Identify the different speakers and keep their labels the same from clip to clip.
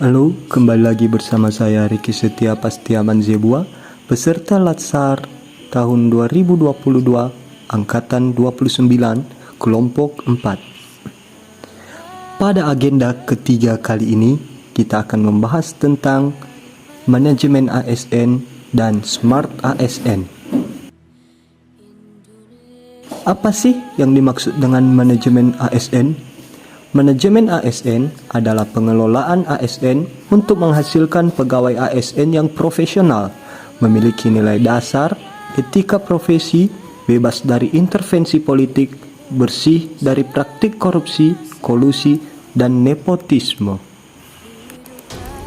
Speaker 1: Halo, kembali lagi bersama saya Riki Setia Pastiaman Zebua, peserta Latsar tahun 2022, Angkatan 29, Kelompok 4. Pada agenda ketiga kali ini, kita akan membahas tentang manajemen ASN dan Smart ASN. Apa sih yang dimaksud dengan manajemen ASN? Manajemen ASN adalah pengelolaan ASN untuk menghasilkan pegawai ASN yang profesional, memiliki nilai dasar, etika profesi, bebas dari intervensi politik, bersih dari praktik korupsi, kolusi, dan nepotisme.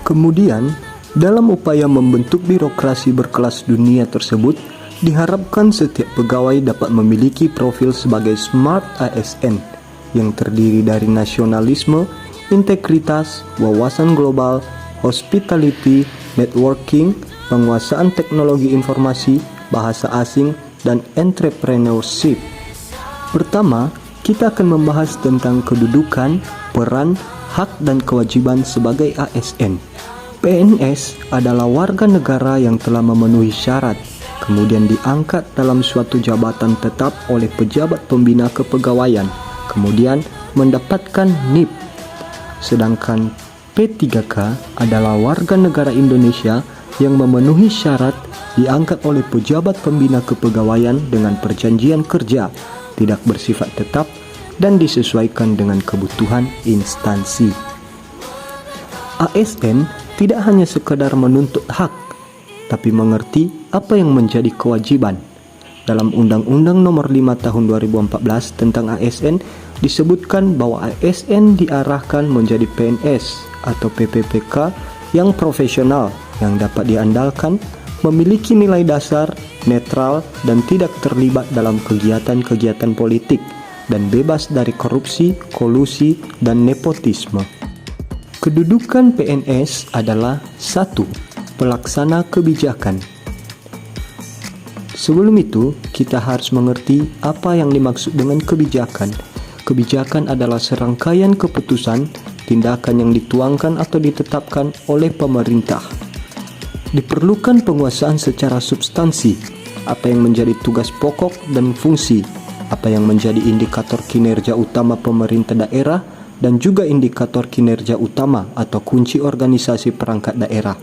Speaker 1: Kemudian, dalam upaya membentuk birokrasi berkelas dunia tersebut, diharapkan setiap pegawai dapat memiliki profil sebagai Smart ASN yang terdiri dari nasionalisme, integritas, wawasan global, hospitality, networking, penguasaan teknologi informasi, bahasa asing, dan entrepreneurship. Pertama, kita akan membahas tentang kedudukan, peran, hak, dan kewajiban sebagai ASN. PNS adalah warga negara yang telah memenuhi syarat, kemudian diangkat dalam suatu jabatan tetap oleh pejabat pembina kepegawaian, kemudian mendapatkan NIP. Sedangkan P3K adalah warga negara Indonesia yang memenuhi syarat, diangkat oleh pejabat pembina kepegawaian dengan perjanjian kerja, tidak bersifat tetap, dan disesuaikan dengan kebutuhan instansi. ASN tidak hanya sekadar menuntut hak, tapi mengerti apa yang menjadi kewajiban. Dalam Undang-Undang Nomor 5 Tahun 2014 tentang ASN disebutkan bahwa ASN diarahkan menjadi PNS atau PPPK yang profesional, yang dapat diandalkan, memiliki nilai dasar, netral, dan tidak terlibat dalam kegiatan-kegiatan politik, dan bebas dari korupsi, kolusi, dan nepotisme. Kedudukan PNS adalah 1. Pelaksana kebijakan. Sebelum itu, kita harus mengerti apa yang dimaksud dengan kebijakan. Kebijakan adalah serangkaian keputusan, tindakan yang dituangkan atau ditetapkan oleh pemerintah. Diperlukan penguasaan secara substansi, apa yang menjadi tugas pokok dan fungsi, apa yang menjadi indikator kinerja utama pemerintah daerah, dan juga indikator kinerja utama atau kunci organisasi perangkat daerah,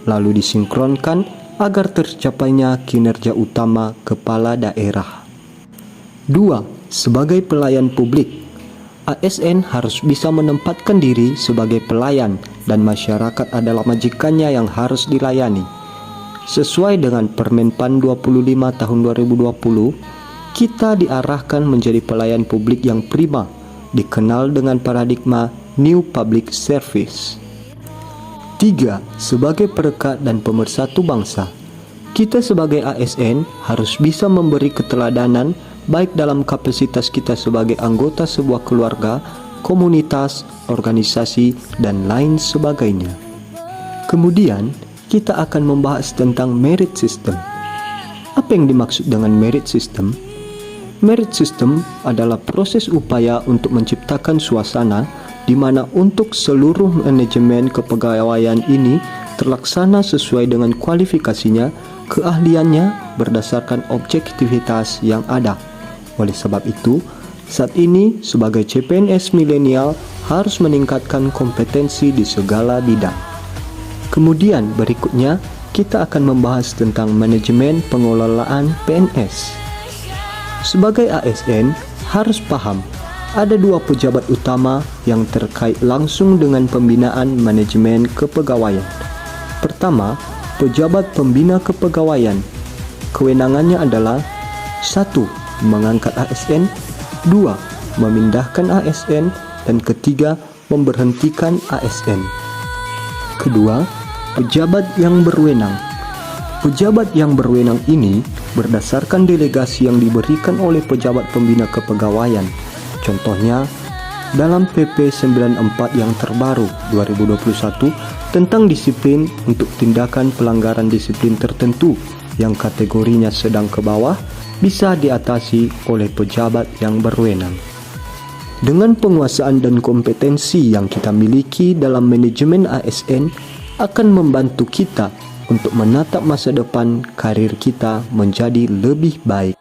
Speaker 1: lalu disinkronkan agar tercapainya kinerja utama kepala daerah. 2. Sebagai pelayan publik, ASN harus bisa menempatkan diri sebagai pelayan dan masyarakat adalah majikannya yang harus dilayani. Sesuai dengan Permenpan 25 tahun 2020, kita diarahkan menjadi pelayan publik yang prima, dikenal dengan paradigma New Public Service. 3. Sebagai perekat dan pemersatu bangsa, kita sebagai ASN harus bisa memberi keteladanan baik dalam kapasitas kita sebagai anggota sebuah keluarga, komunitas, organisasi, dan lain sebagainya. Kemudian, kita akan membahas tentang merit system. Apa yang dimaksud dengan merit system? Merit system adalah proses upaya untuk menciptakan suasana di mana untuk seluruh manajemen kepegawaian ini terlaksana sesuai dengan kualifikasinya, keahliannya berdasarkan objektivitas yang ada. Oleh sebab itu, saat ini sebagai CPNS milenial harus meningkatkan kompetensi di segala bidang. Kemudian berikutnya kita akan membahas tentang manajemen pengelolaan PNS. Sebagai ASN harus paham ada 2 pejabat utama yang terkait langsung dengan pembinaan manajemen kepegawaian. Pertama, pejabat pembina kepegawaian. Kewenangannya adalah 1. Mengangkat ASN, 2. Memindahkan ASN, dan ketiga, memberhentikan ASN. Kedua, pejabat yang berwenang. Pejabat yang berwenang ini berdasarkan delegasi yang diberikan oleh pejabat pembina kepegawaian. Contohnya, dalam PP 94 yang terbaru 2021 tentang disiplin untuk tindakan pelanggaran disiplin tertentu yang kategorinya sedang ke bawah bisa diatasi oleh pejabat yang berwenang. Dengan penguasaan dan kompetensi yang kita miliki dalam manajemen ASN akan membantu kita untuk menatap masa depan karir kita menjadi lebih baik.